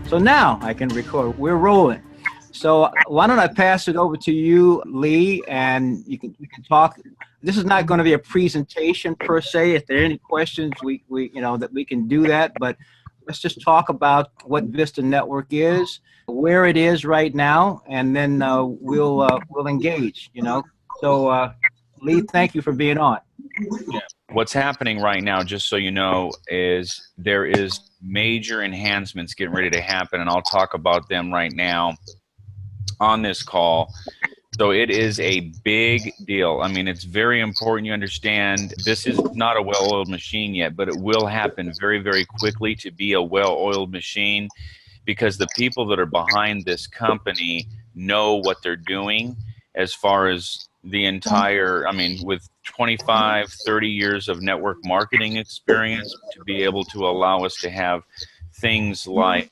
So now I can record. We're rolling. So why don't I pass it over to you, Lee, and you can talk. This is not going to be a presentation per se. If there are any questions, we that we can do that. But let's just talk about what Vista Network is, where it is right now, and then we'll engage. So Lee, thank you for being on. Yeah. What's happening right now, just so you know, is there is major enhancements getting ready to happen, and I'll talk about them right now on this call. So it is a big deal. I mean, it's very important you understand this is not a well-oiled machine yet, but it will happen very, very quickly to be a well-oiled machine, because the people that are behind this company know what they're doing as far as the entire, I mean, with 25, 30 years of network marketing experience, to be able to allow us to have things like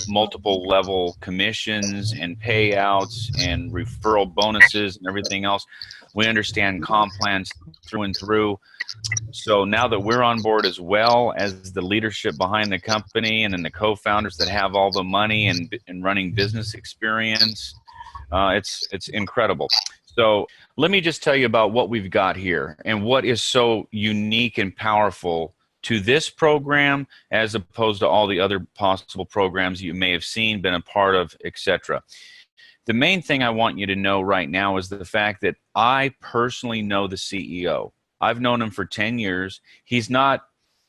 multiple level commissions and payouts and referral bonuses and everything else. We understand comp plans through and through. So now that we're on board, as well as the leadership behind the company and then the co-founders that have all the money and running business experience, it's incredible. So let me just tell you about what we've got here and what is so unique and powerful to this program as opposed to all the other possible programs you may have seen, been a part of, etc. The main thing I want you to know right now is the fact that I personally know the CEO. I've known him for 10 years. He's not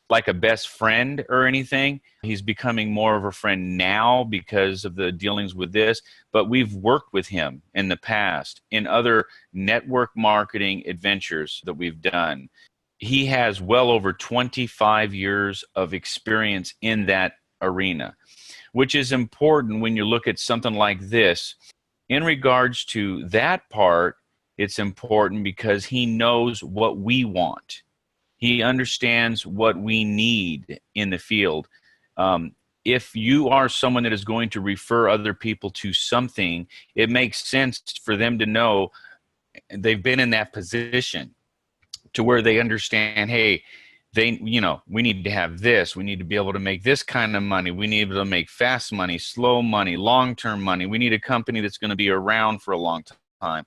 like a best friend or anything. He's becoming more of a friend now because of the dealings with this, but we've worked with him in the past in other network marketing adventures that we've done. He has well over 25 years of experience in that arena, which is important when you look at something like this. In regards to that part, it's important because he knows what we want. He understands what we need in the field. If you are someone that is going to refer other people to something, it makes sense for them to know they've been in that position to where they understand, hey, we need to have this. We need to be able to make this kind of money. We need to be able to make fast money, slow money, long-term money. We need a company that's going to be around for a long time.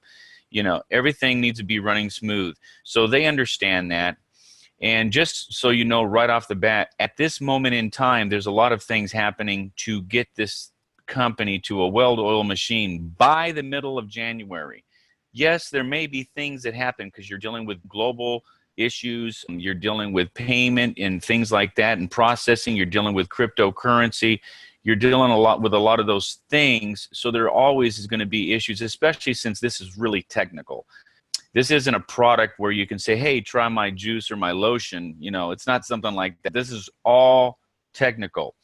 Everything needs to be running smooth. So they understand that. And just so you know right off the bat, at this moment in time, there's a lot of things happening to get this company to a well-oiled machine by the middle of January. Yes, there may be things that happen because you're dealing with global issues, you're dealing with payment and things like that and processing, you're dealing with cryptocurrency, you're dealing with a lot of those things. So there always is going to be issues, especially since this is really technical. This isn't a product where you can say, hey, try my juice or my lotion. It's not something like that. This is all technical.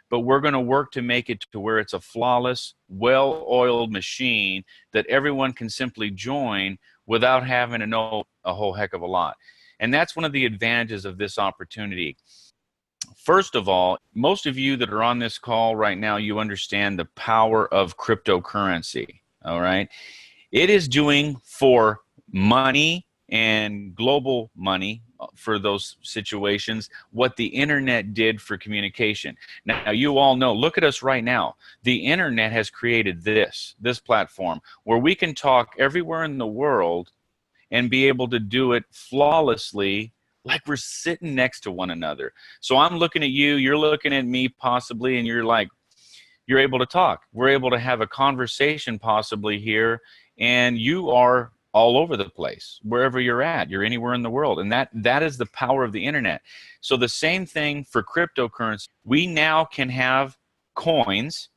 But we're going to work to make it to where it's a flawless, well-oiled machine that everyone can simply join without having to know a whole heck of a lot. And that's one of the advantages of this opportunity. First of all, most of you that are on this call right now, you understand the power of cryptocurrency, all right? It is doing for money and global money for those situations what the internet did for communication. Now, you all know, look at us right now. The internet has created this platform where we can talk everywhere in the world and be able to do it flawlessly, like we're sitting next to one another. So I'm looking at you, you're looking at me possibly, and you're able to talk. We're able to have a conversation possibly here, and you are all over the place, wherever you're at. You're anywhere in the world, and that is the power of the internet. So the same thing for cryptocurrency. We now can have coins,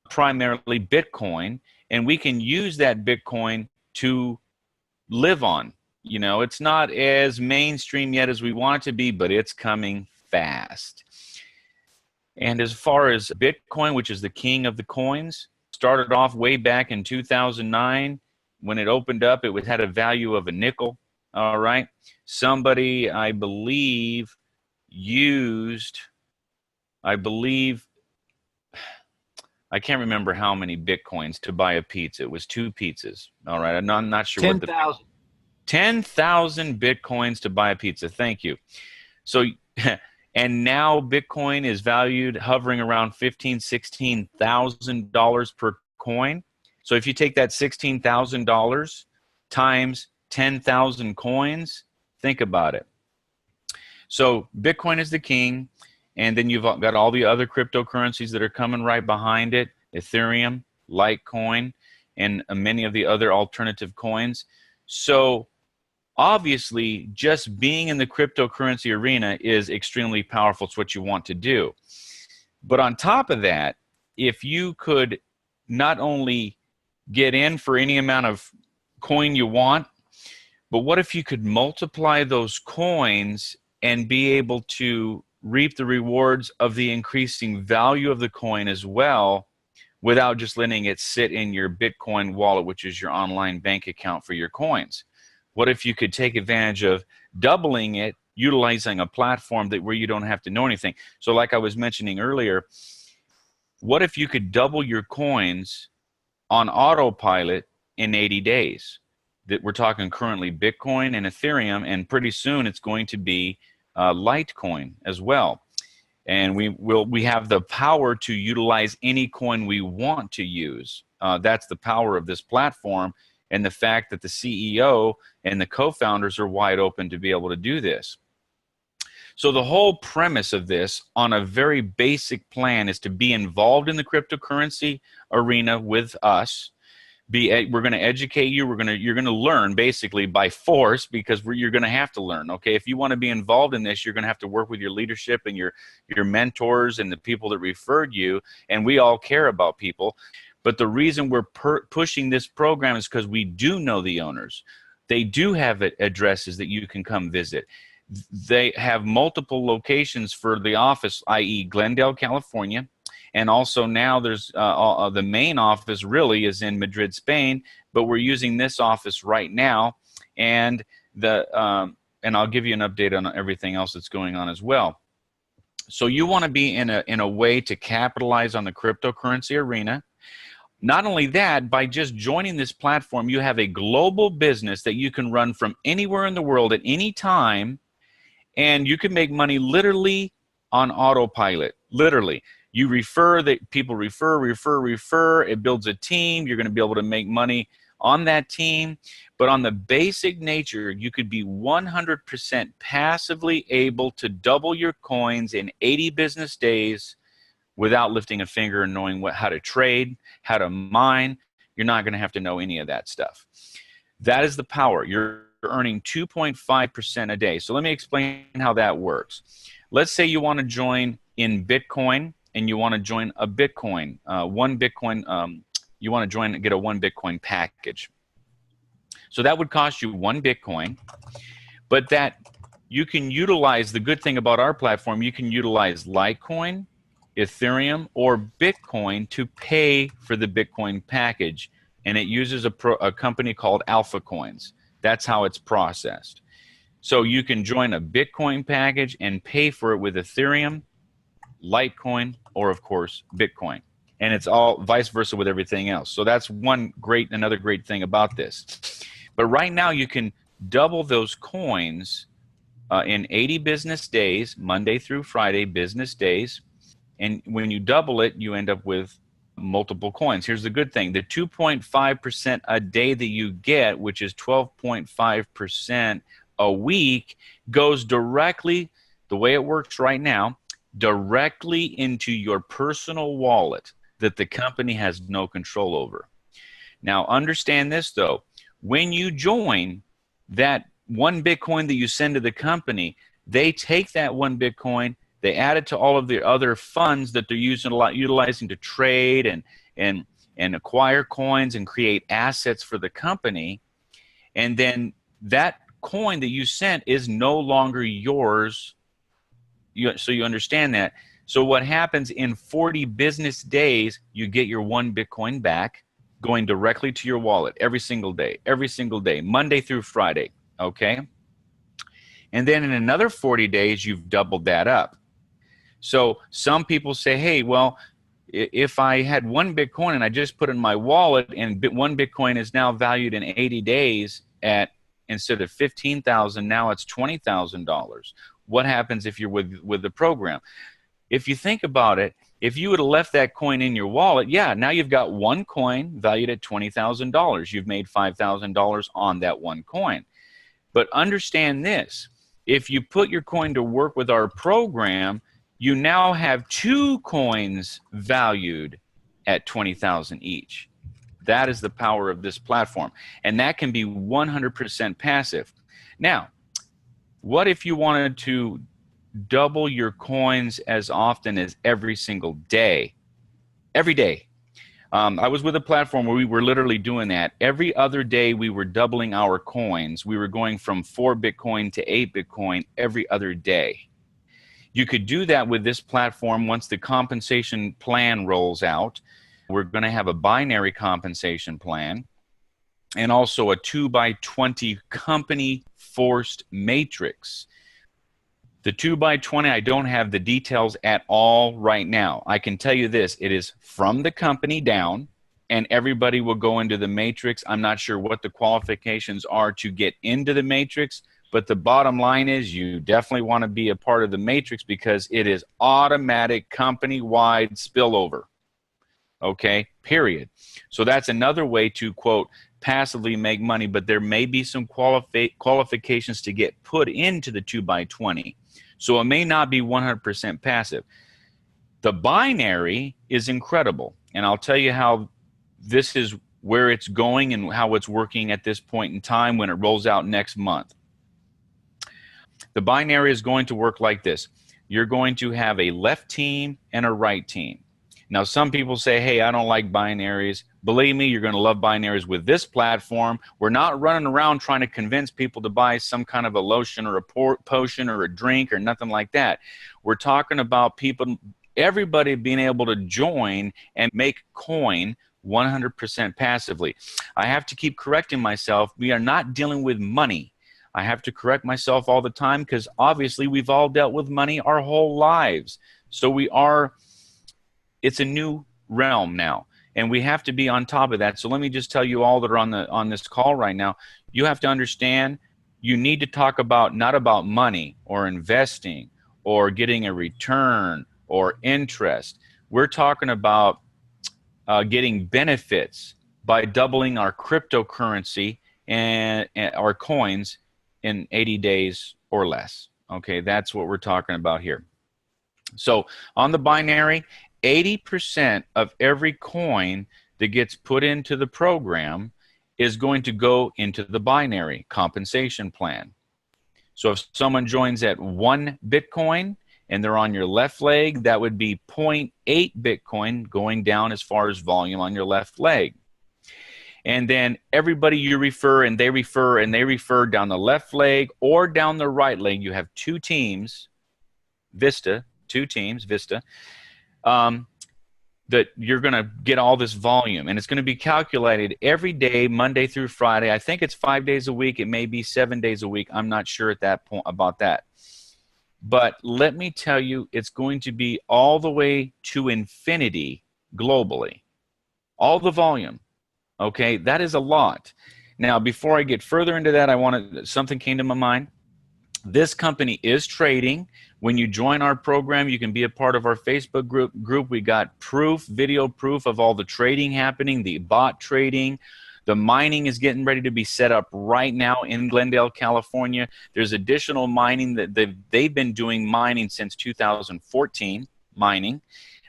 primarily Bitcoin, and we can use that Bitcoin to live on. It's not as mainstream yet as we want it to be, but it's coming fast. And as far as Bitcoin, which is the king of the coins, started off way back in 2009. When it opened up, it had a value of a nickel, all right? Somebody, I believe, I can't remember how many Bitcoins to buy a pizza. It was 2 pizzas, all right? I'm not sure 10,000. 10,000 Bitcoins to buy a pizza. Thank you. So And now Bitcoin is valued hovering around $15,000, $16,000 per coin. So if you take that $16,000 times 10,000 coins, think about it. So Bitcoin is the king, and then you've got all the other cryptocurrencies that are coming right behind it: Ethereum, Litecoin, and many of the other alternative coins. So obviously, just being in the cryptocurrency arena is extremely powerful. It's what you want to do. But on top of that, if you could not only get in for any amount of coin you want, but what if you could multiply those coins and be able to reap the rewards of the increasing value of the coin as well, without just letting it sit in your Bitcoin wallet, which is your online bank account for your coins? What if you could take advantage of doubling it, utilizing a platform where you don't have to know anything? So like I was mentioning earlier, what if you could double your coins on autopilot in 80 days? That we're talking currently Bitcoin and Ethereum, and pretty soon it's going to be Litecoin as well. And we have the power to utilize any coin we want to use. That's the power of this platform, and the fact that the CEO and the co-founders are wide open to be able to do this. So the whole premise of this, on a very basic plan, is to be involved in the cryptocurrency arena with us. We're going to educate you. You're going to learn basically by force, because you're going to have to learn. Okay, if you want to be involved in this, you're going to have to work with your leadership and your mentors and the people that referred you. And we all care about people. But the reason we're pushing this program is because we do know the owners. They do have addresses that you can come visit. They have multiple locations for the office, i.e. Glendale, California. And also now there's the main office really is in Madrid, Spain, but we're using this office right now. And and I'll give you an update on everything else that's going on as well. So you want to be in a way to capitalize on the cryptocurrency arena. Not only that, by just joining this platform, you have a global business that you can run from anywhere in the world at any time, and you can make money literally on autopilot. Literally. You refer, that people refer. It builds a team. You're going to be able to make money on that team. But on the basic nature, you could be 100% passively able to double your coins in 80 business days without lifting a finger and knowing how to trade, how to mine. You're not going to have to know any of that stuff. That is the power. You're earning 2.5% a day. So let me explain how that works. Let's say you want to join in Bitcoin, and you want to join a Bitcoin, you want to join and get a 1 Bitcoin package. So that would cost you 1 Bitcoin, but that you can utilize. The good thing about our platform, you can utilize Litecoin, Ethereum, or Bitcoin to pay for the Bitcoin package, and it uses a company called Alpha Coins. That's how it's processed. So you can join a Bitcoin package and pay for it with Ethereum, Litecoin, or of course Bitcoin, and it's all vice versa with everything else. So that's another great thing about this. But right now you can double those coins in 80 business days, Monday through Friday business days, and when you double it, you end up with multiple coins. Here's the good thing: the 2.5% a day that you get, which is 12.5% a week, goes directly, the way it works right now, directly into your personal wallet that the company has no control over. Now understand this though, when you join, that 1 Bitcoin that you send to the company, they take that 1 Bitcoin, they add it to all of the other funds that they're utilizing to trade and acquire coins and create assets for the company, and then that coin that you sent is no longer yours. So you understand that. So what happens in 40 business days, you get your 1 Bitcoin back, going directly to your wallet every single day, Monday through Friday, okay? And then in another 40 days, you've doubled that up. So some people say, hey, well, if I had 1 Bitcoin and I just put it in my wallet, and 1 Bitcoin is now valued in 80 days at, instead of $15,000, now it's $20,000. what happens if you're with the program. If you think about it, if you would have left that coin in your wallet, yeah, now you've got one coin valued at $20,000. You've made $5,000 on that one coin. But understand this, if you put your coin to work with our program, you now have two coins valued at $20,000 each. That is the power of this platform. And that can be 100% passive. Now, what if you wanted to double your coins as often as every single day? Every day. I was with a platform where we were literally doing that. Every other day we were doubling our coins. We were going from 4 Bitcoin to 8 Bitcoin every other day. You could do that with this platform once the compensation plan rolls out. We're going to have a binary compensation plan and also a 2x20 company forced matrix. The 2x20, I don't have the details at all right now. I can tell you this, it is from the company down, and everybody will go into the matrix. I'm not sure what the qualifications are to get into the matrix, but the bottom line is you definitely want to be a part of the matrix because it is automatic company-wide spillover. Okay, period. So that's another way to, quote, passively make money, but there may be some qualifications to get put into the 2x20. So it may not be 100% passive. The binary is incredible, and I'll tell you how this is where it's going and how it's working at this point in time when it rolls out next month. The binary is going to work like this. You're going to have a left team and a right team. Now, some people say, hey, I don't like binaries. Believe me, you're going to love binaries with this platform. We're not running around trying to convince people to buy some kind of a lotion or a potion or a drink or nothing like that. We're talking about people, everybody being able to join and make coin 100% passively. I have to keep correcting myself. We are not dealing with money. I have to correct myself all the time because obviously we've all dealt with money our whole lives. So we are... It's a new realm now, and we have to be on top of that. So let me just tell you all that are on this call right now. You have to understand you need to talk about not about money or investing or getting a return or interest. We're talking about getting benefits by doubling our cryptocurrency and our coins in 80 days or less. Okay, that's what we're talking about here. So on the binary, 80% of every coin that gets put into the program is going to go into the binary compensation plan. So if someone joins at 1 Bitcoin and they're on your left leg, that would be 0.8 Bitcoin going down as far as volume on your left leg. And then everybody you refer and they refer down the left leg or down the right leg. You have 2 teams, Vista, 2 teams, Vista. That you're going to get all this volume, and it's going to be calculated every day, Monday through Friday. I think it's 5 days a week. It may be 7 days a week. I'm not sure at that point about that. But let me tell you, it's going to be all the way to infinity globally. All the volume. Okay, that is a lot. Now, before I get further into that, something came to my mind. This company is trading. When you join our program, you can be a part of our Facebook group. We got proof, video proof of all the trading happening, the bot trading. The mining is getting ready to be set up right now in Glendale, California. There's additional mining that they've been doing mining since 2014, mining,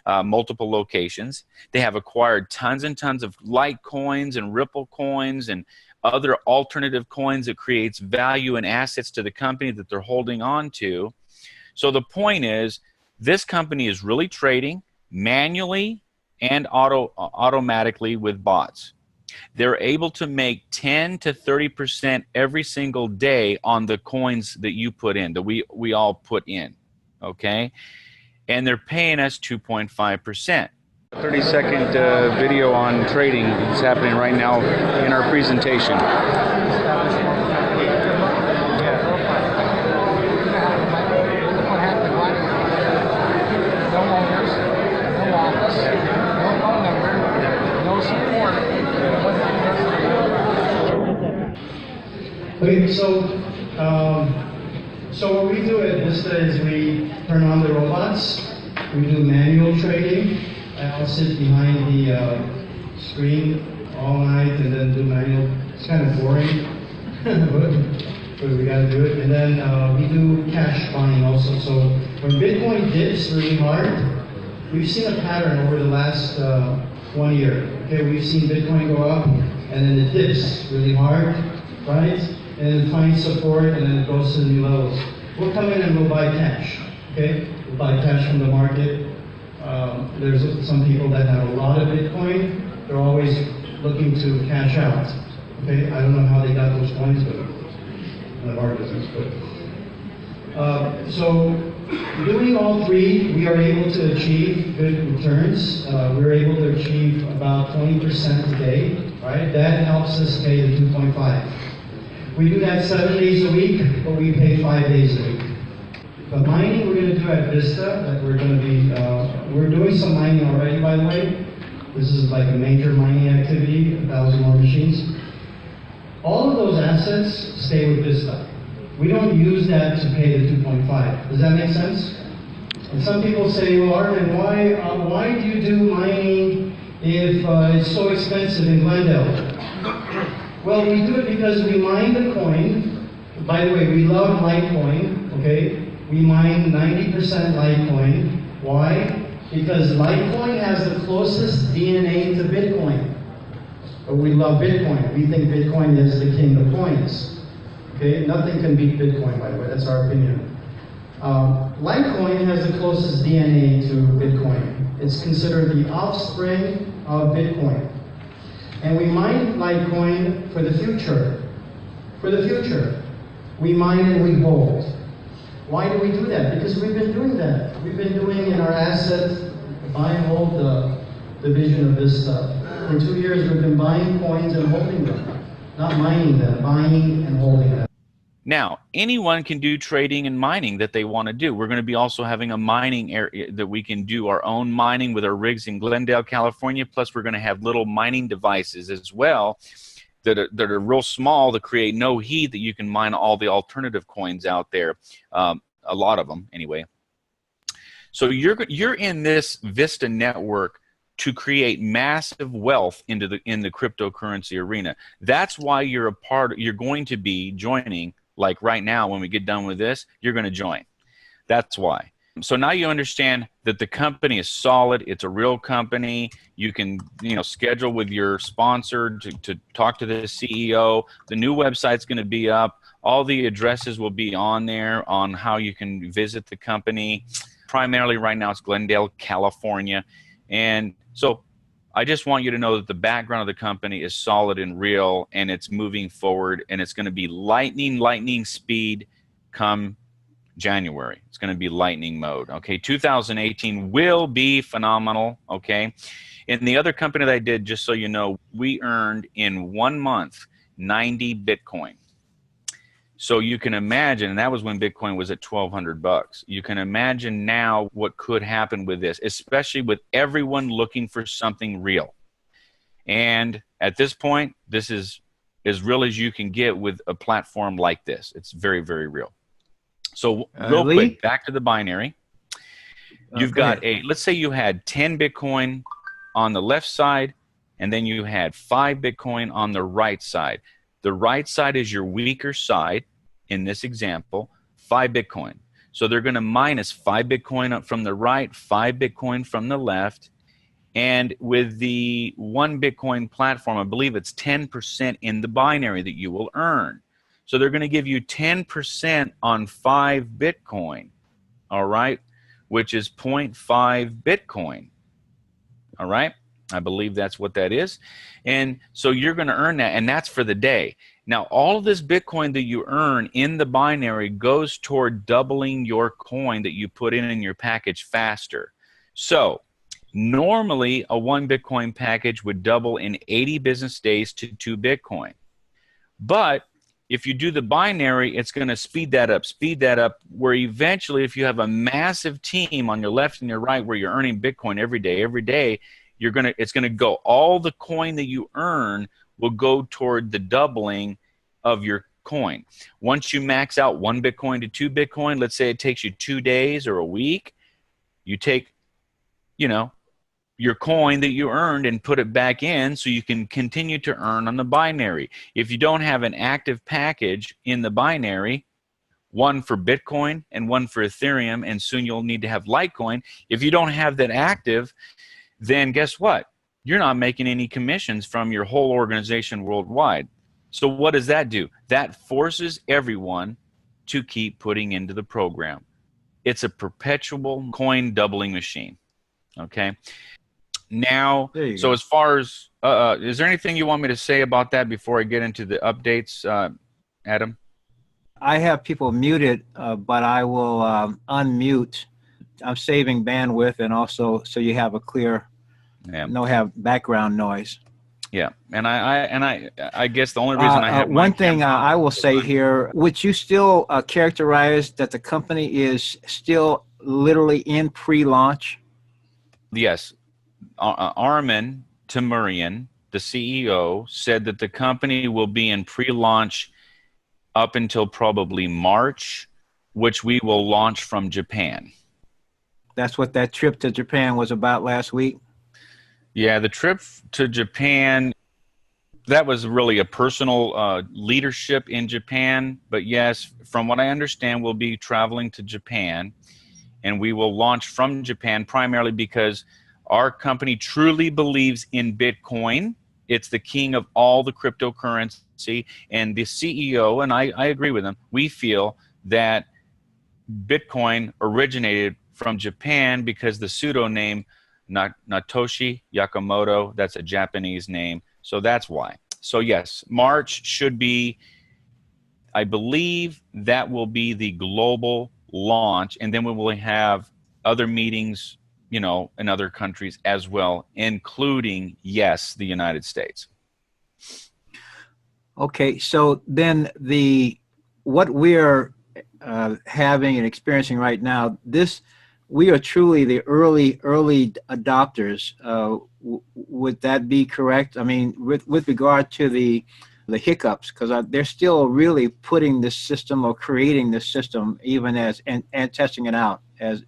multiple locations. They have acquired tons and tons of Litecoins and Ripple coins and other alternative coins that creates value and assets to the company that they're holding on to. So the point is, this company is really trading manually and automatically with bots. They're able to make 10 to 30% every single day on the coins that you put in, that we all put in, okay? And they're paying us 2.5%. 30-second video on trading is happening right now in our presentation. Okay, so So what we do at Vista is we turn on the robots. We do manual trading. I'll sit behind the screen all night and then do manual. It's kind of boring, but we got to do it. And then we do cash buying also. So when Bitcoin dips really hard, we've seen a pattern over the last 1 year. Okay, we've seen Bitcoin go up and then it dips really hard, right? And then finds support and then it goes to the new levels. We'll come in and we'll buy cash. Okay, we'll buy cash from the market. There's some people that have a lot of Bitcoin. They're always looking to cash out. Okay, I don't know how they got those coins, but none of our business. But so doing all three, we are able to achieve good returns. We're able to achieve about 20% a day. Right, that helps us pay the 2.5. We do that 7 days a week, but we pay 5 days a week. But mining we're going to do at Vista, that we're going to be, we're doing some mining already, by the way. This is like a major mining activity, 1,000 more machines. All of those assets stay with Vista. We don't use that to pay the 2.5. Does that make sense? And some people say, well, Armin, why do you do mining if it's so expensive in Glendale? Well, we do it because we mine the coin. By the way, we love Litecoin, okay? We mine 90% Litecoin. Why? Because Litecoin has the closest DNA to Bitcoin. But we love Bitcoin. We think Bitcoin is the king of coins. Okay? Nothing can beat Bitcoin, by the way. That's our opinion. Litecoin has the closest DNA to Bitcoin. It's considered the offspring of Bitcoin. And we mine Litecoin for the future. For the future. We mine and we hold. Why do we do that? Because we've been doing that. We've been doing in our asset buy and hold division of this stuff. For 2 years we've been buying coins and holding them. Not mining them, buying and holding them. Now, anyone can do trading and mining that they want to do. We're going to be also having a mining area that we can do our own mining with our rigs in Glendale, California. Plus, we're going to have little mining devices as well that are real small to create no heat, that you can mine all the alternative coins out there, a lot of them anyway. So you're in this Vista network to create massive wealth in the cryptocurrency arena. That's why you're going to be joining. Like right now, when we get done with this, you're going to join. That's why. So now you understand that the company is solid. It's a real company. You can, schedule with your sponsor to talk to the CEO. The new website's going to be up. All the addresses will be on there on how you can visit the company. Primarily right now, it's Glendale, California. And so I just want you to know that the background of the company is solid and real, and it's moving forward, and it's going to be lightning speed come January. It's going to be lightning mode. Okay, 2018 will be phenomenal. Okay, and the other company that I did, just so you know, we earned in 1 month 90 Bitcoin. So you can imagine, and that was when Bitcoin was at 1,200 bucks. You can imagine now what could happen with this, especially with everyone looking for something real. And at this point, this is as real as you can get with a platform like this. It's very, very real. So real quick, back to the binary. You've got let's say you had 10 Bitcoin on the left side, and then you had 5 Bitcoin on the right side. The right side is your weaker side. In this example, 5 Bitcoin. So they're going to minus 5 Bitcoin up from the right, 5 Bitcoin from the left. And with the 1 Bitcoin platform, I believe it's 10% in the binary that you will earn. So they're going to give you 10% on 5 Bitcoin, all right, which is 0.5 Bitcoin, all right? I believe that's what that is. And so you're going to earn that, and that's for the day. Now, all of this Bitcoin that you earn in the binary goes toward doubling your coin that you put in your package faster. So normally, a 1 Bitcoin package would double in 80 business days to 2 Bitcoin. But if you do the binary, it's going to speed that up, where eventually, if you have a massive team on your left and your right where you're earning Bitcoin every day, it's going to go, all the coin that you earn will go toward the doubling of your coin. Once you max out 1 Bitcoin to 2 Bitcoin, let's say it takes you 2 days or a week, you take, you know, your coin that you earned and put it back in so you can continue to earn on the binary. If you don't have an active package in the binary, one for Bitcoin and one for Ethereum, and soon you'll need to have Litecoin. If you don't have that active, then guess what? You're not making any commissions from your whole organization worldwide. So what does that do? That forces everyone to keep putting into the program. It's a perpetual coin doubling machine. Okay. Now, so go. as far as, is there anything you want me to say about that before I get into the updates, Adam? I have people muted, but I will unmute. I'm saving bandwidth, and also so you have a clear, no have background noise. Yeah, and I guess the only reason I have one thing I will say here, would you still characterize that the company is still literally in pre-launch? Yes, Armin Timurian, the CEO, said that the company will be in pre-launch up until probably March, which we will launch from Japan. That's what that trip to Japan was about last week? Yeah, the trip to Japan, that was really a personal leadership in Japan. But yes, from what I understand, we'll be traveling to Japan, and we will launch from Japan primarily because our company truly believes in Bitcoin. It's the king of all the cryptocurrency. And the CEO, and I agree with him, we feel that Bitcoin originated from Japan because the pseudonym Natoshi Yakamoto, that's a Japanese name. So that's why. So yes, March should be, I believe that will be the global launch. And then we will have other meetings, you know, in other countries as well, including, yes, the United States. Okay, so then what we're having and experiencing right now, we are truly the early adopters. Would that be correct? I mean, with regard to the hiccups, because they're still really putting this system or creating this system, even as and testing it out as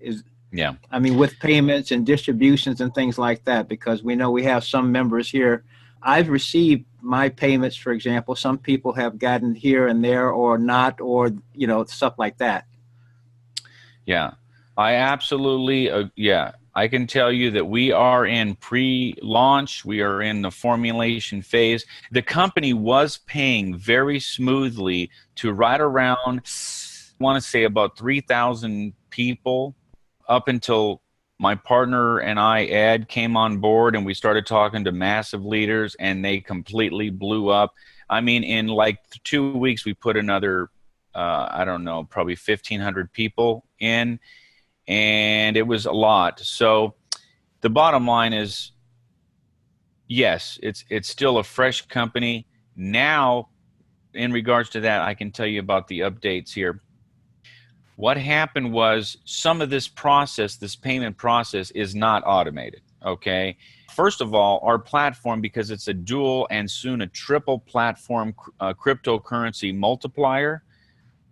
is. Yeah. I mean, with payments and distributions and things like that, because we know we have some members here. I've received my payments, for example. Some people have gotten here and there or not, or, you know, stuff like that. Yeah, I absolutely, yeah. I can tell you that we are in pre-launch. We are in the formulation phase. The company was paying very smoothly to right around, I want to say about 3,000 people up until my partner and I, Ed, came on board and we started talking to massive leaders and they completely blew up. I mean, in like 2 weeks, we put another, I don't know, probably 1,500 people in, and it was a lot. So the bottom line is, yes, it's still a fresh company. Now, in regards to that, I can tell you about the updates here. What happened was some of this process, this payment process, is not automated, okay? First of all, our platform, because it's a dual and soon a triple platform cryptocurrency multiplier,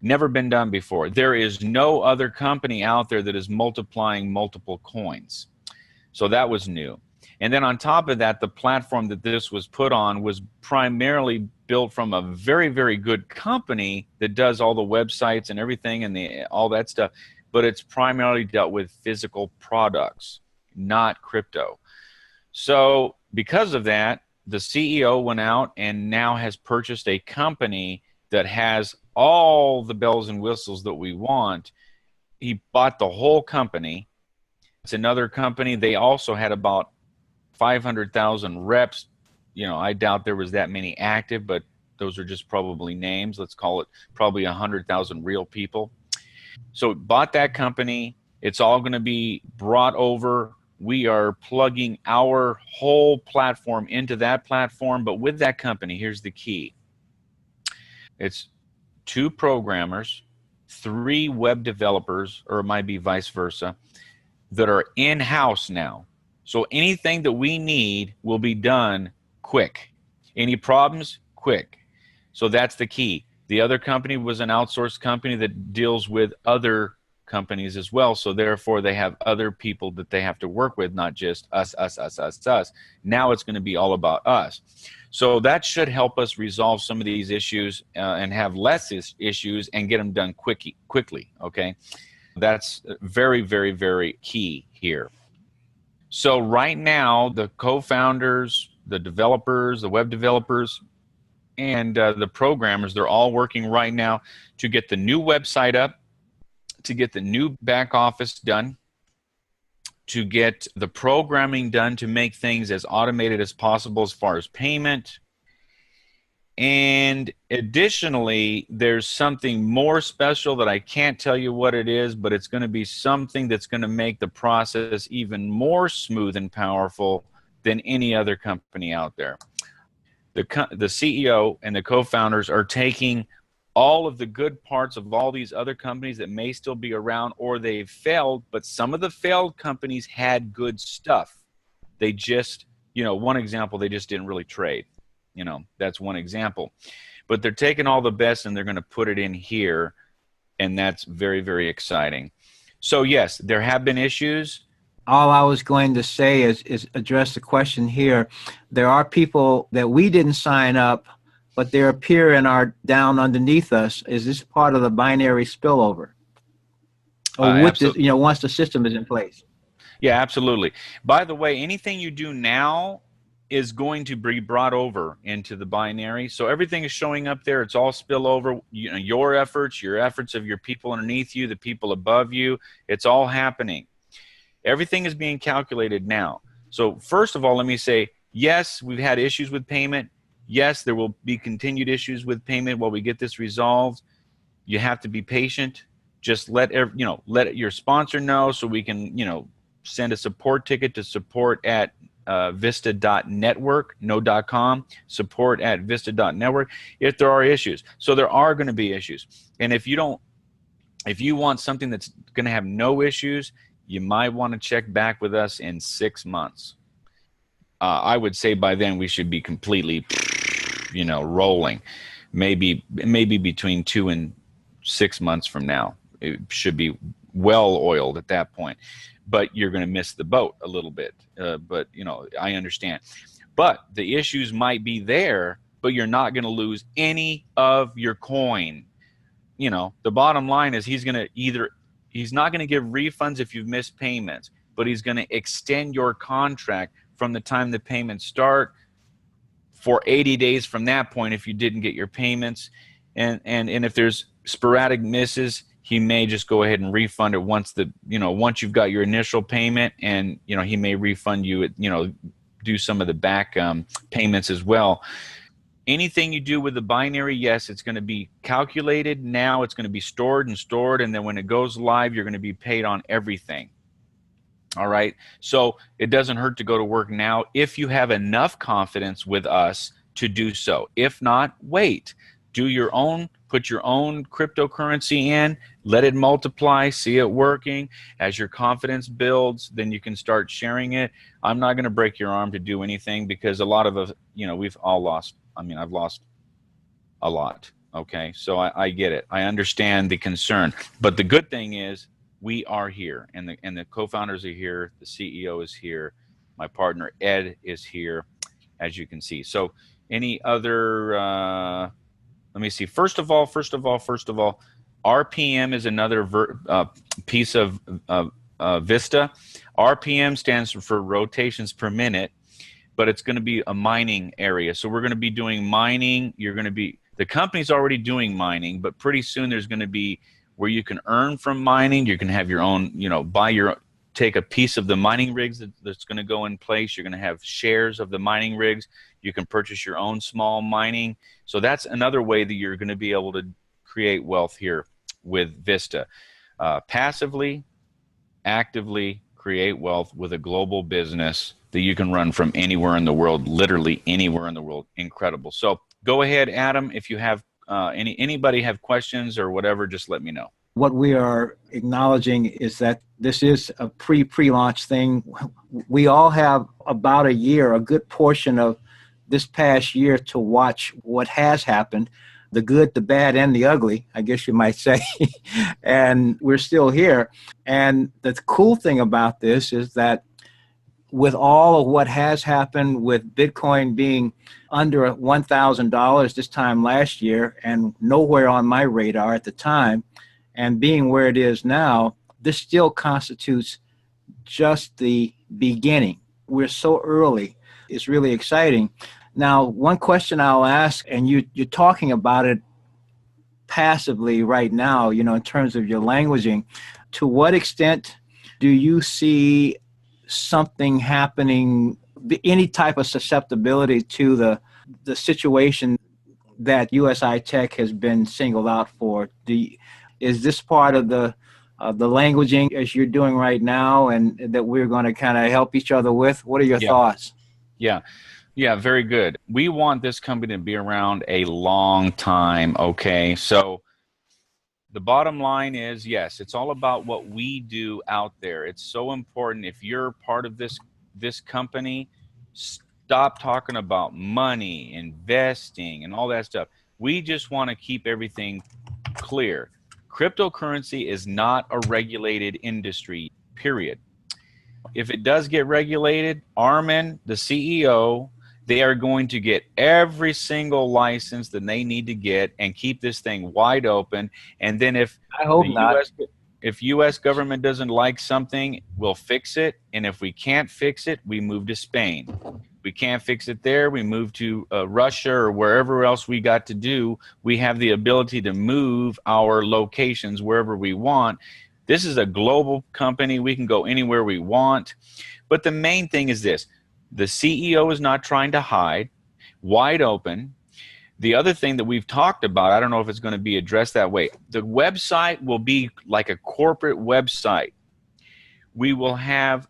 never been done before. There is no other company out there that is multiplying multiple coins. So that was new. And then on top of that, the platform that this was put on was primarily built from a very, very good company that does all the websites and everything and all that stuff. But it's primarily dealt with physical products, not crypto. So because of that, the CEO went out and now has purchased a company that has all the bells and whistles that we want. He bought the whole company. It's another company. They also had about 500,000 reps. You know, I doubt there was that many active, but those are just probably names. Let's call it probably 100,000 real people. So bought that company. It's all going to be brought over. We are plugging our whole platform into that platform. But with that company, here's the key. It's 2 programmers, 3 web developers, or it might be vice versa, that are in-house now. So anything that we need will be done quick. Any problems? Quick. So that's the key. The other company was an outsourced company that deals with other companies as well. So therefore they have other people that they have to work with, not just us. Now it's going to be all about us. So that should help us resolve some of these issues and have less issues and get them done quickly. Okay. That's very, very, very key here. So right now, the co-founders, the developers, the web developers, and the programmers, they're all working right now to get the new website up, to get the new back office done, to get the programming done to make things as automated as possible as far as payment. And additionally, there's something more special that I can't tell you what it is, but it's going to be something that's going to make the process even more smooth and powerful than any other company out there. The CEO and the co-founders are taking all of the good parts of all these other companies that may still be around or they've failed, but some of the failed companies had good stuff. They just, one example, they just didn't really trade. That's one example. But they're taking all the best and they're going to put it in here, and that's very, very exciting. So yes, there have been issues. All I was going to say is address the question here. There are people that we didn't sign up, but they appear and are down underneath us. Is this part of the binary spillover? Or once the system is in place? Yeah, absolutely. By the way, anything you do now is going to be brought over into the binary. So everything is showing up there. It's all spillover. Your efforts of your people underneath you, the people above you, it's all happening. Everything is being calculated now. So first of all, let me say, yes, we've had issues with payment. Yes, there will be continued issues with payment while we get this resolved. You have to be patient. Just let your sponsor know so we can, send a support ticket to support at vista.network, no .com, support at vista.network if there are issues. So there are going to be issues. And if you want something that's going to have no issues, you might want to check back with us in 6 months. I would say by then we should be completely, rolling. Maybe between 2 and 6 months from now, it should be well oiled at that point. But you're going to miss the boat a little bit. But I understand. But the issues might be there, but you're not going to lose any of your coin. The bottom line is he's not going to give refunds if you've missed payments, but he's going to extend your contract from the time the payments start for 80 days from that point if you didn't get your payments. And if there's sporadic misses, he may just go ahead and refund it once you've got your initial payment, and he may refund you do some of the back payments as well. Anything you do with the binary, yes, it's going to be calculated now. It's going to be stored, and then when it goes live, you're going to be paid on everything. All right? So it doesn't hurt to go to work now if you have enough confidence with us to do so. If not, wait. Do your own, put your own cryptocurrency in, let it multiply, see it working. As your confidence builds, then you can start sharing it. I'm not going to break your arm to do anything because a lot of us, we've all lost. I've lost a lot. Okay, so I get it. I understand the concern, but the good thing is we are here, and the co-founders are here. The CEO is here. My partner Ed is here, as you can see. So, any other? Let me see. First of all, RPM is another piece of Vista. RPM stands for rotations per minute, but it's going to be a mining area. So we're going to be doing mining. The company's already doing mining, but pretty soon there's going to be where you can earn from mining. You can have your own, take a piece of the mining rigs that's going to go in place. You're going to have shares of the mining rigs. You can purchase your own small mining. So that's another way that you're going to be able to create wealth here with Vista. Passively, actively create wealth with a global business that you can run from anywhere in the world, literally anywhere in the world. Incredible. So go ahead, Adam. If you have anybody have questions or whatever, just let me know. What we are acknowledging is that this is a pre-launch thing. We all have about a year, a good portion of this past year to watch what has happened, the good, the bad, and the ugly, I guess you might say. And we're still here. And the cool thing about this is that with all of what has happened, with Bitcoin being under $1,000 this time last year and nowhere on my radar at the time, and being where it is now, this still constitutes just the beginning. We're so early. It's really exciting. Now, one question I'll ask, and you're talking about it passively right now, you know, in terms of your languaging, to what extent do you see something happening, any type of susceptibility to the situation that USI Tech has been singled out for? Is this part of the languaging as you're doing right now, and that we're going to kind of help each other with? What are your thoughts? Yeah, very good. We want this company to be around a long time, okay? So the bottom line is, yes, it's all about what we do out there. It's so important. If you're part of this company, stop talking about money, investing, and all that stuff. We just want to keep everything clear. Cryptocurrency is not a regulated industry, period. If it does get regulated, Armin, the CEO, they are going to get every single license that they need to get and keep this thing wide open. And then if I hope not. If U.S. government doesn't like something, we'll fix it. And if we can't fix it, we move to Spain. We can't fix it there, we move to Russia or wherever else we got to do. We have the ability to move our locations wherever we want. This is a global company. We can go anywhere we want. But the main thing is this. The CEO is not trying to hide, wide open. The other thing that we've talked about, I don't know if it's going to be addressed that way. The website will be like a corporate website. We will have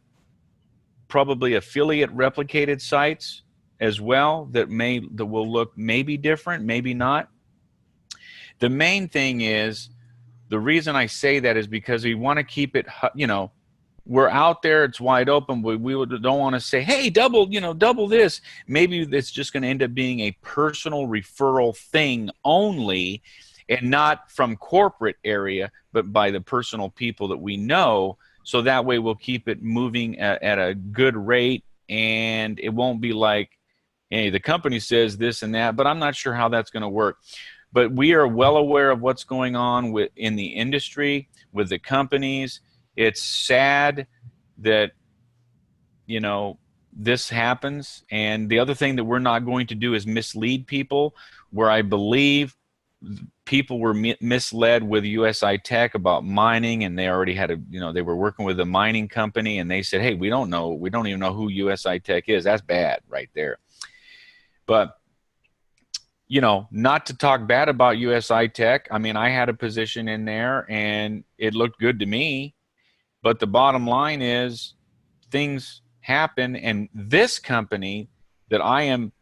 probably affiliate replicated sites as well that will look maybe different, maybe not. The main thing is, the reason I say that is because we want to keep it, you know, we're out there, it's wide open. We don't want to say, hey, double this. Maybe it's just going to end up being a personal referral thing only, and not from corporate area, but by the personal people that we know. So that way we'll keep it moving at a good rate, and it won't be like, hey, the company says this and that, but I'm not sure how that's going to work. But we are well aware of what's going on in the industry, with the companies. It's sad that, you know, this happens. And the other thing that we're not going to do is mislead people, where I believe people were misled with USI Tech about mining, and they already had they were working with a mining company, and they said, hey, we don't even know who USI Tech is. That's bad right there. But, you know, not to talk bad about USI Tech. I mean, I had a position in there and it looked good to me. But the bottom line is, things happen, and this company that I am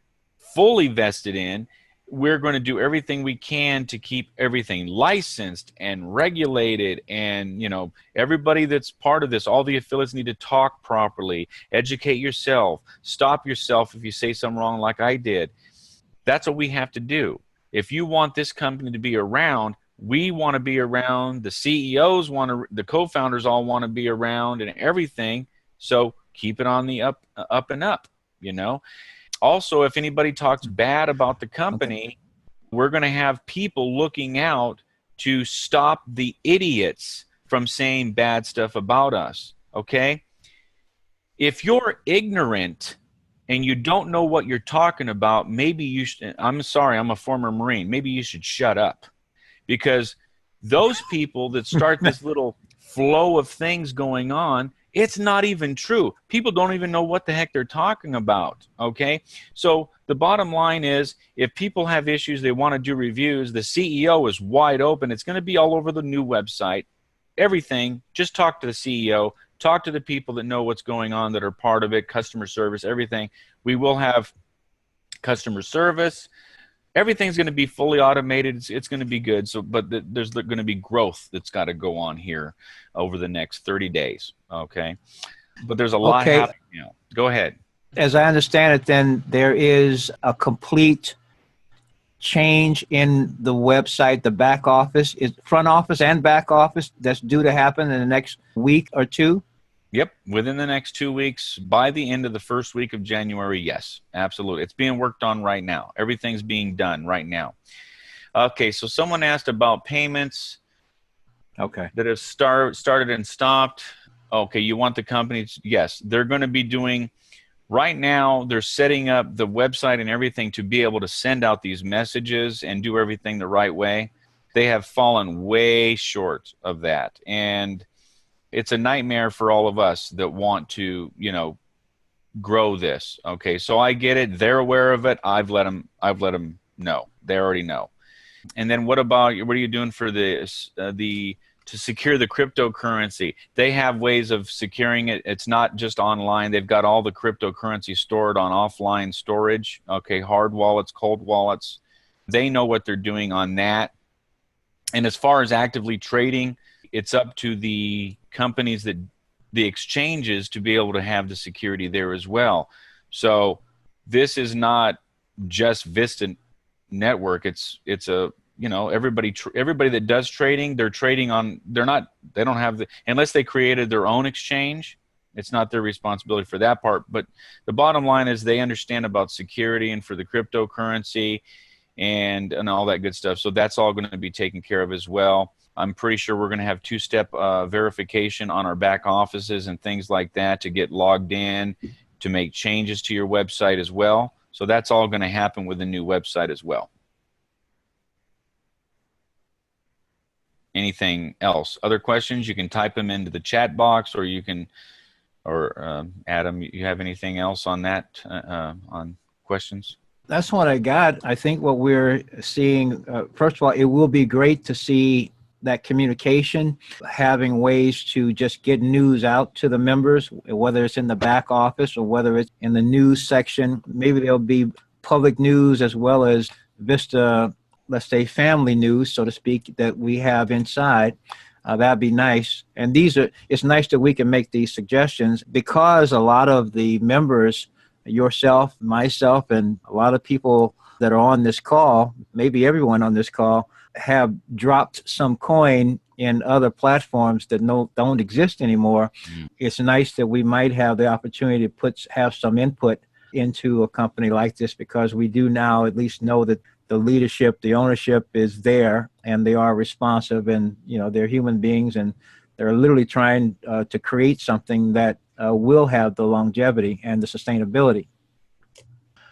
fully vested in, we're going to do everything we can to keep everything licensed and regulated. And, you know, everybody that's part of this, all the affiliates need to talk properly, educate yourself, stop yourself if you say something wrong like I did. That's what we have to do. If you want this company to be around, we want to be around. The CEOs the co-founders all want to be around, and everything. So keep it on the up and up, you know. Also, if anybody talks bad about the company, we're going to have people looking out to stop the idiots from saying bad stuff about us, okay? If you're ignorant and you don't know what you're talking about, maybe you should, I'm sorry, I'm a former Marine, maybe you should shut up. Because those people that start this little flow of things going on, it's not even true. People don't even know what the heck they're talking about, okay? So the bottom line is, if people have issues, they want to do reviews, the CEO is wide open. It's going to be all over the new website. Everything, just talk to the CEO, talk to the people that know what's going on, that are part of it, customer service, everything. We will have customer service. Everything's going to be fully automated. It's going to be good. So, but there's going to be growth that's got to go on here over the next 30 days. Okay. But there's a lot happening now. Go ahead. As I understand it, then there is a complete change in the website, the back office, is front office and back office, that's due to happen in the next week or two? Yep, within the next 2 weeks, by the end of the first week of January, yes, absolutely. It's being worked on right now. Everything's being done right now. Okay, so someone asked about payments that have started and stopped. Okay, you want the companies? Yes, they're going to be doing, right now, they're setting up the website and everything to be able to send out these messages and do everything the right way. They have fallen way short of that. And it's a nightmare for all of us that want to, grow this. Okay, so I get it. They're aware of it. I've let them know. They already know. And then what are you doing for to secure the cryptocurrency? They have ways of securing it. It's not just online. They've got all the cryptocurrency stored on offline storage. Okay, hard wallets, cold wallets. They know what they're doing on that. And as far as actively trading, it's up to the companies, the exchanges, to be able to have the security there as well. So this is not just Vista Network. It's a, everybody that does trading, they don't have unless they created their own exchange, it's not their responsibility for that part. But the bottom line is they understand about security and for the cryptocurrency and all that good stuff. So that's all going to be taken care of as well. I'm pretty sure we're going to have two-step verification on our back offices and things like that to get logged in, to make changes to your website as well. So that's all going to happen with the new website as well. Anything else? Other questions? You can type them into the chat box, or you can, Adam, you have anything else on that, on questions? That's what I got. I think what we're seeing, first of all, it will be great to see that communication, having ways to just get news out to the members, whether it's in the back office or whether it's in the news section. Maybe there'll be public news as well as Vista, let's say, family news, so to speak, that we have inside. That'd be nice. And it's nice that we can make these suggestions, because a lot of the members, yourself, myself, and a lot of people that are on this call, maybe everyone on this call, have dropped some coin in other platforms that don't exist anymore. It's nice that we might have the opportunity to have some input into a company like this, because we do now at least know that the leadership, the ownership is there, and they are responsive, and they're human beings, and they're literally trying to create something that will have the longevity and the sustainability.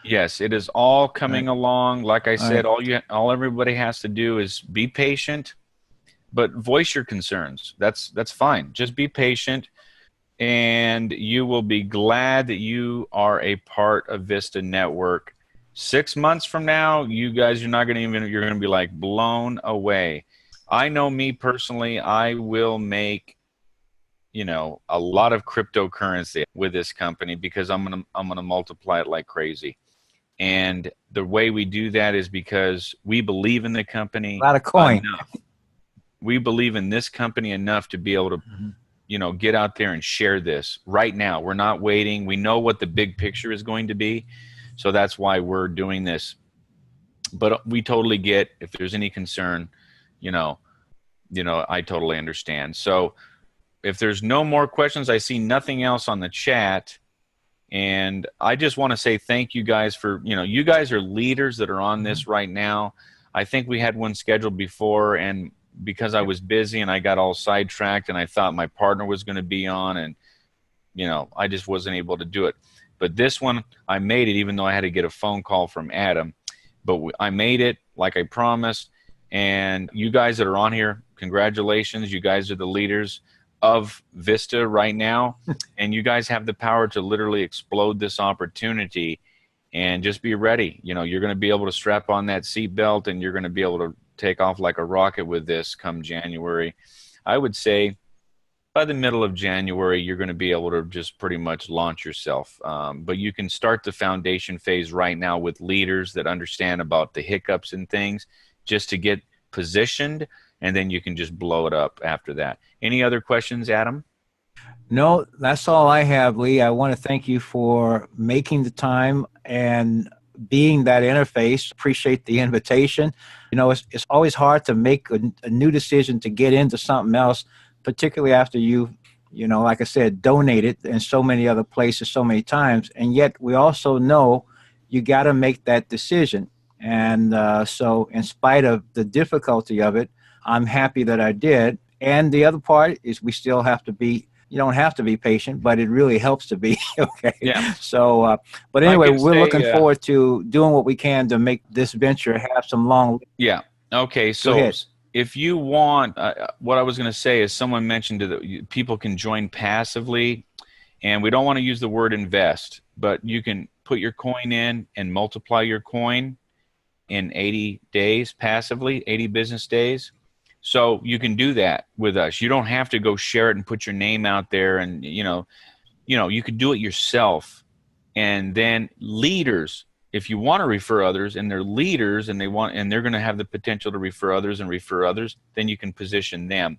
Yes, it is all coming along. Like I said, all everybody has to do is be patient, but voice your concerns. That's fine. Just be patient, and you will be glad that you are a part of Vista Network. 6 months from now, you guys are not going to you're going to be like blown away. I know me personally, I will make a lot of cryptocurrency with this company, because I'm going to multiply it like crazy. And the way we do that is because we believe in the company. A lot of coin. Enough. We believe in this company enough to be able to, get out there and share this right now. We're not waiting. We know what the big picture is going to be. So that's why we're doing this. But we totally get, if there's any concern, I totally understand. So if there's no more questions, I see nothing else on the chat. And I just want to say thank you guys for, you guys are leaders that are on this right now. I think we had one scheduled before, and because I was busy and I got all sidetracked, and I thought my partner was going to be on, and, I just wasn't able to do it. But this one, I made it, even though I had to get a phone call from Adam. But I made it like I promised. And you guys that are on here, congratulations. You guys are the leaders of Vista right now, and you guys have the power to literally explode this opportunity. And just be ready. You're going to be able to strap on that seatbelt, and you're going to be able to take off like a rocket with this come January. I would say by the middle of January, you're going to be able to just pretty much launch yourself. But you can start the foundation phase right now with leaders that understand about the hiccups and things, just to get positioned, and then you can just blow it up after that. Any other questions, Adam? No, that's all I have, Lee. I want to thank you for making the time and being that interface. Appreciate the invitation. It's always hard to make a new decision to get into something else, particularly after like I said, donated in so many other places so many times. And yet we also know you got to make that decision. And so, in spite of the difficulty of it, I'm happy that I did. And the other part is we still have to be, you don't have to be patient, but it really helps to be. Okay. Yeah. So, but I anyway, can we're say, looking forward to doing what we can to make this venture have some long. yeah. Okay. Go So ahead. if you want, what I was going to say is someone mentioned that people can join passively, and we don't want to use the word invest, but you can put your coin in and multiply your coin in 80 days passively, 80 business days. So you can do that with us. You don't have to go share it and put your name out there, and you could do it yourself. And then leaders, if you want to refer others and they're leaders and they're going to have the potential to refer others, then you can position them.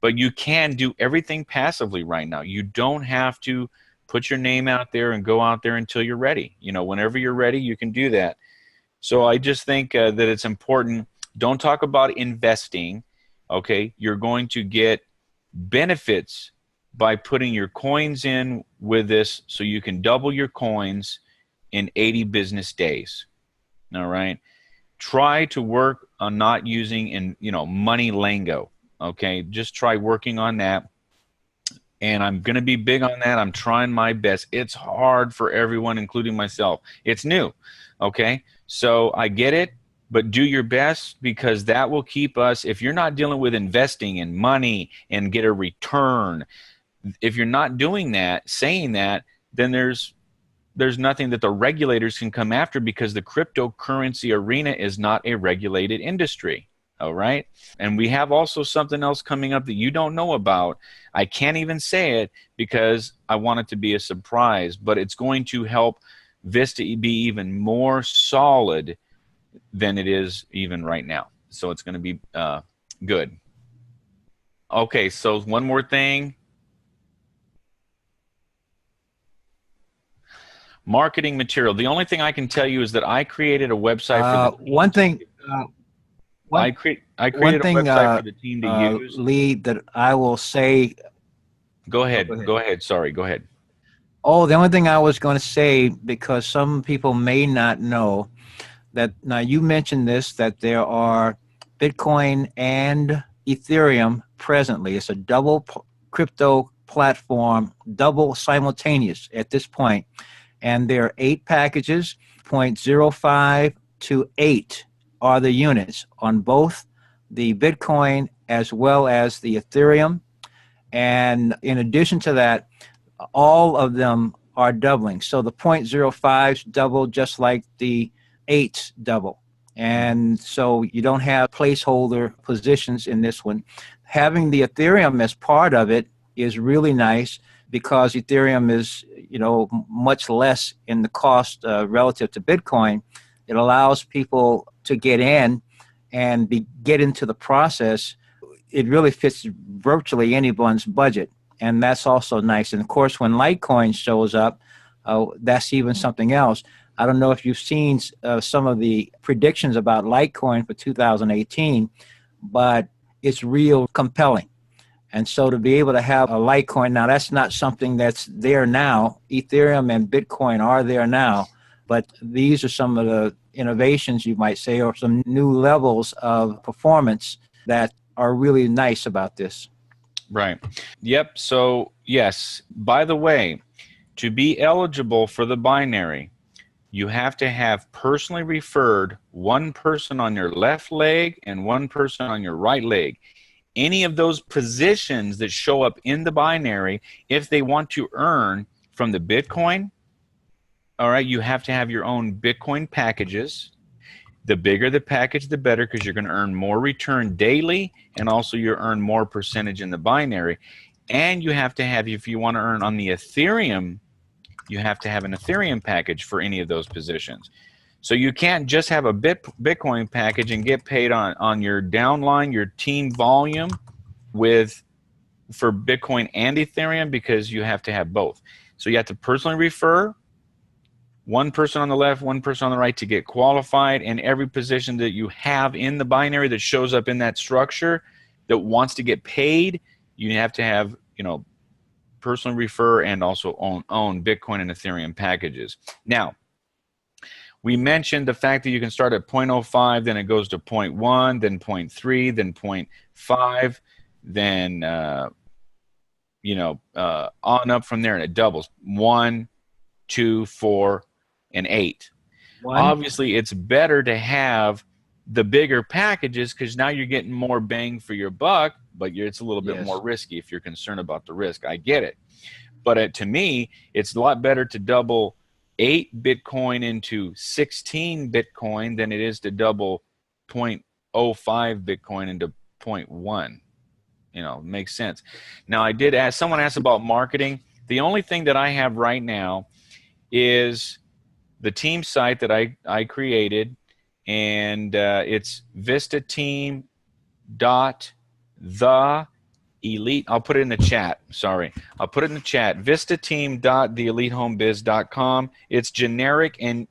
But you can do everything passively right now. You don't have to put your name out there and go out there until you're ready. Whenever you're ready, you can do that. So I just think that it's important. Don't talk about investing. Okay, you're going to get benefits by putting your coins in with this, so you can double your coins in 80 business days. All right. Try to work on not using money lingo. Okay, just try working on that. And I'm going to be big on that. I'm trying my best. It's hard for everyone, including myself. It's new. Okay, so I get it, but do your best, because that will keep us, if you're not dealing with investing in money and get a return, if you're not doing that, saying that, then there's nothing that the regulators can come after, because the cryptocurrency arena is not a regulated industry. All right. And we have also something else coming up that you don't know about. I can't even say it because I want it to be a surprise, but it's going to help Vista be even more solid than it is even right now. So it's going to be good. Okay. So one more thing. Marketing material. The only thing I can tell you is that I created a website for the One thing. I created a website for the team to use. Lee, that I will say. Go ahead. Go ahead. Go ahead. Sorry. Go ahead. Oh, the only thing I was going to say, because some people may not know, that now you mentioned this, that there are Bitcoin and Ethereum presently. It's a double crypto platform, double simultaneous at this point. And there are 8 packages, 0.05 to 8 are the units on both the Bitcoin as well as the Ethereum. And in addition to that, all of them are doubling. So the 0.05s double just like the 8s double. And so you don't have placeholder positions in this one. Having the Ethereum as part of it is really nice, because Ethereum is, much less in the cost relative to Bitcoin. It allows people to get in and get into the process. It really fits virtually anyone's budget, and that's also nice. And of course, when Litecoin shows up, that's even something else. I don't know if you've seen some of the predictions about Litecoin for 2018, but it's real compelling. And so to be able to have a Litecoin, now that's not something that's there now. Ethereum and Bitcoin are there now, but these are some of the innovations, you might say, or some new levels of performance that are really nice about this. Right. Yep. So, yes. By the way, to be eligible for the binary, you have to have personally referred one person on your left leg and one person on your right leg. Any of those positions that show up in the binary, if they want to earn from the Bitcoin, all right, you have to have your own Bitcoin packages. The bigger the package, the better, because you're going to earn more return daily, and also you earn more percentage in the binary. And you have to have, if you want to earn on the Ethereum, you have to have an Ethereum package for any of those positions. So you can't just have a Bitcoin package and get paid on your downline, your team volume, with for Bitcoin and Ethereum because you have to have both. So you have to personally refer one person on the left, one person on the right to get qualified, and every position that you have in the binary that shows up in that structure that wants to get paid, you have to have, you know, personally refer and also own Bitcoin and Ethereum packages. Now, we mentioned the fact that you can start at 0.05, then it goes to 0.1, then 0.3, then 0.5, then on up from there, and it doubles 1, 2, 4, and 8. Obviously, it's better to have the bigger packages because now you're getting more bang for your buck, but it's a little bit more risky if you're concerned about the risk. I get it. But to me, it's a lot better to double 8 Bitcoin into 16 Bitcoin than it is to double 0.05 Bitcoin into 0.1. You know, makes sense. Now, I did ask, someone asked about marketing. The only thing that I have right now is the team site that I created, and it's vistateam.the.elite. I'll put it in the chat. Sorry. I'll put it in the chat. vistateam.theelitehomebiz.com. It's generic, and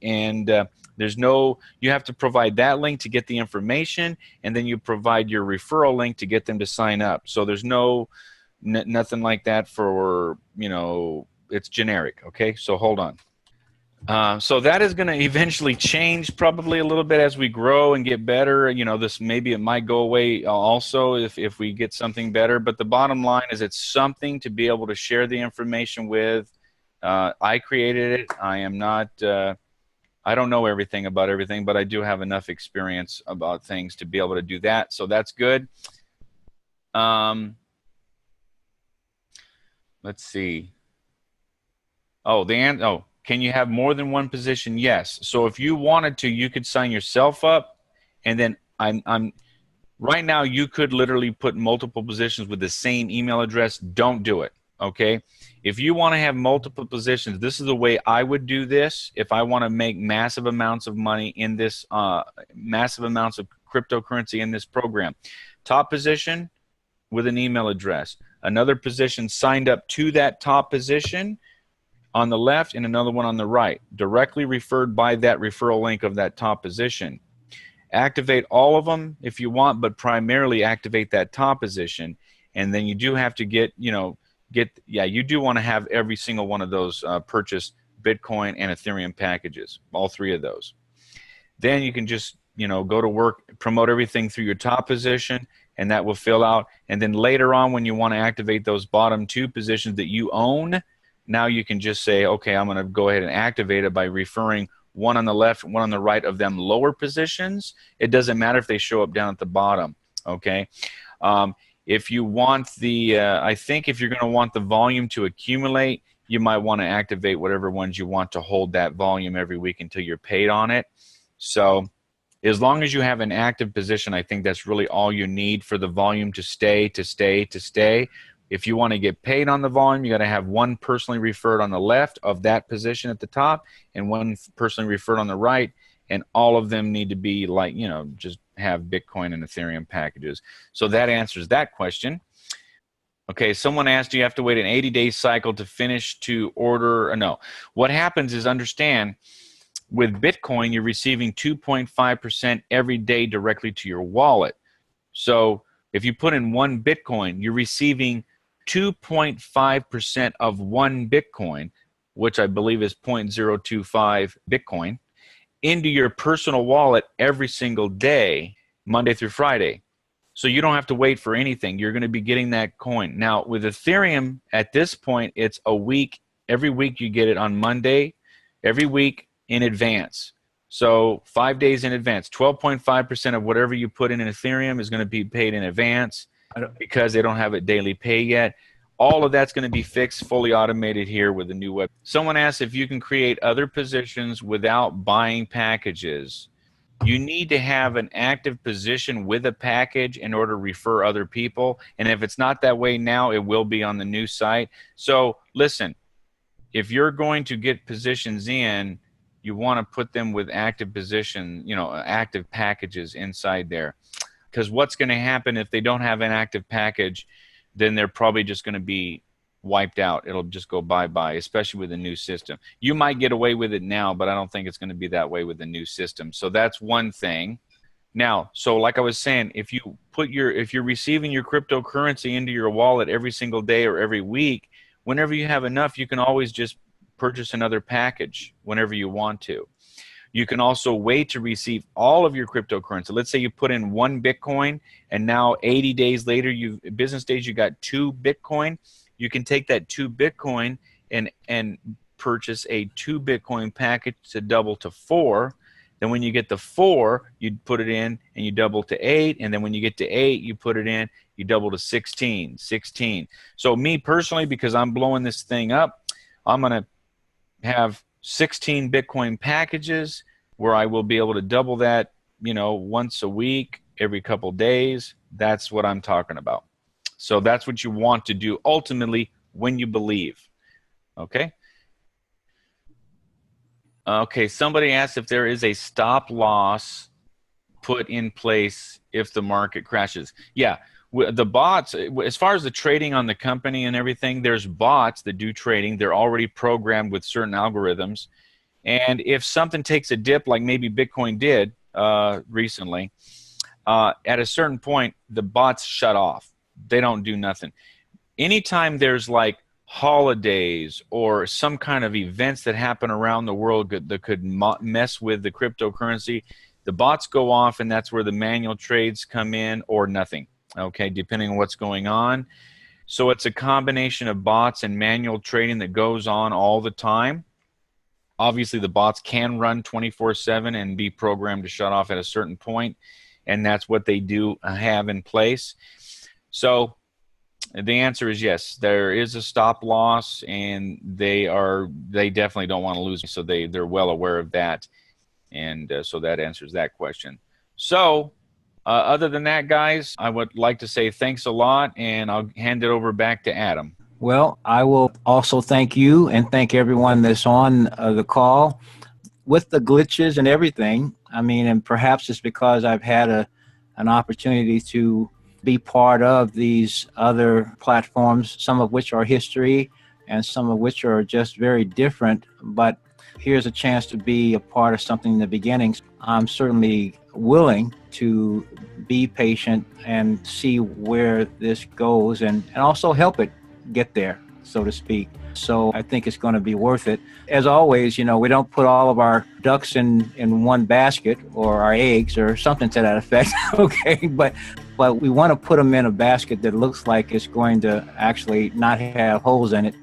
there's no, you have to provide that link to get the information, and then you provide your referral link to get them to sign up. So there's no, nothing like that for, you know, it's generic. Okay, so hold on. So that is going to eventually change probably a little bit as we grow and get better. You know, this maybe it might go away also if we get something better. But the bottom line is it's something to be able to share the information with. I created it. I am not, I don't know everything about everything, but I do have enough experience about things to be able to do that. So that's good. Let's see. Oh, can you have more than one position? Yes. So if you wanted to, you could sign yourself up, and then I'm right now you could literally put multiple positions with the same email address. Don't do it. Okay. If you want to have multiple positions, this is the way I would do this. If I want to make massive amounts of money in this, massive amounts of cryptocurrency in this program, top position with an email address, another position signed up to that top position on the left, and another one on the right, directly referred by that referral link of that top position. Activate all of them if you want, but primarily activate that top position. And then you do have to get, you do want to have every single one of those purchase Bitcoin and Ethereum packages, all 3 of those. Then you can just, go to work, promote everything through your top position, and that will fill out. And then later on, when you want to activate those bottom 2 positions that you own, now you can just say, okay, I'm going to go ahead and activate it by referring one on the left, one on the right of them lower positions. It doesn't matter if they show up down at the bottom, okay? If you want the, I think if you're going to want the volume to accumulate, you might want to activate whatever ones you want to hold that volume every week until you're paid on it. So as long as you have an active position, I think that's really all you need for the volume to stay. If you want to get paid on the volume, you got to have one personally referred on the left of that position at the top and one personally referred on the right, and all of them need to be like, just have Bitcoin and Ethereum packages. So that answers that question. Okay, someone asked, do you have to wait an 80-day cycle to finish to order? No. What happens is, understand, with Bitcoin, you're receiving 2.5% every day directly to your wallet. So if you put in 1 Bitcoin, you're receiving 2.5% of 1 Bitcoin, which I believe is 0.025 Bitcoin, into your personal wallet every single day, Monday through Friday. So you don't have to wait for anything. You're going to be getting that coin. Now, with Ethereum, at this point, it's a week. Every week you get it on Monday, every week in advance. So 5 days in advance. 12.5% of whatever you put in Ethereum is going to be paid in advance because they don't have it daily pay yet. All of that's going to be fixed, fully automated here with the new web. Someone asked if you can create other positions without buying packages. You need to have an active position with a package in order to refer other people. And if it's not that way now, it will be on the new site. So listen, if you're going to get positions in, you want to put them with active position, active packages inside there. Because what's going to happen if they don't have an active package, then they're probably just going to be wiped out. It'll just go bye-bye, especially with the new system. You might get away with it now, but I don't think it's going to be that way with the new system. So that's one thing. Now, so like I was saying, if you're receiving your cryptocurrency into your wallet every single day or every week, whenever you have enough, you can always just purchase another package whenever you want to. You can also wait to receive all of your cryptocurrency. Let's say you put in 1 Bitcoin and now 80 days later, business days, you got 2 Bitcoin. You can take that 2 Bitcoin and purchase a 2 Bitcoin package to double to 4. Then when you get the 4, you put it in and you double to 8. And then when you get to 8, you put it in, you double to 16. So me personally, because I'm blowing this thing up, I'm going to have 16 Bitcoin packages where I will be able to double that, once a week, every couple days. That's what I'm talking about. So that's what you want to do ultimately when you believe. Okay? Okay, somebody asked if there is a stop loss put in place if the market crashes. Yeah, the bots, as far as the trading on the company and everything, there's bots that do trading. They're already programmed with certain algorithms. And if something takes a dip, like maybe Bitcoin did recently, at a certain point, the bots shut off. They don't do nothing. Anytime there's like holidays or some kind of events that happen around the world that could mess with the cryptocurrency, the bots go off, and that's where the manual trades come in, or nothing, okay, depending on what's going on. So it's a combination of bots and manual trading that goes on all the time. Obviously, the bots can run 24/7 and be programmed to shut off at a certain point, and that's what they do have in place. So the answer is yes, there is a stop loss, and they definitely don't want to lose. So they're well aware of that, and so that answers that question. So other than that, guys, I would like to say thanks a lot, and I'll hand it over back to Adam. Well, I will also thank you and thank everyone that's on the call. With the glitches and everything, I mean, and perhaps it's because I've had an opportunity to be part of these other platforms, some of which are history and some of which are just very different. But here's a chance to be a part of something in the beginning. I'm certainly willing to be patient and see where this goes and also help it get there, so to speak. So I think it's going to be worth it. As always, we don't put all of our ducks in one basket, or our eggs or something to that effect. Okay, but we want to put them in a basket that looks like it's going to actually not have holes in it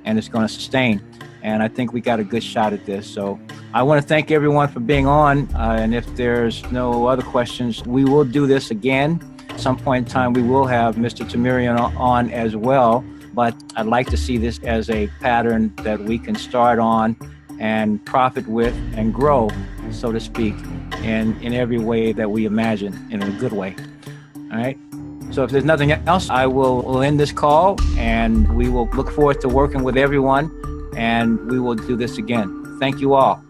and it's going to sustain. And I think we got a good shot at this. So I want to thank everyone for being on. And if there's no other questions, we will do this again. At some point in time, we will have Mr. Tamirian on as well. But I'd like to see this as a pattern that we can start on and profit with and grow, so to speak, in every way that we imagine, in a good way. All right. So if there's nothing else, I will end this call, and we will look forward to working with everyone, and we will do this again. Thank you all.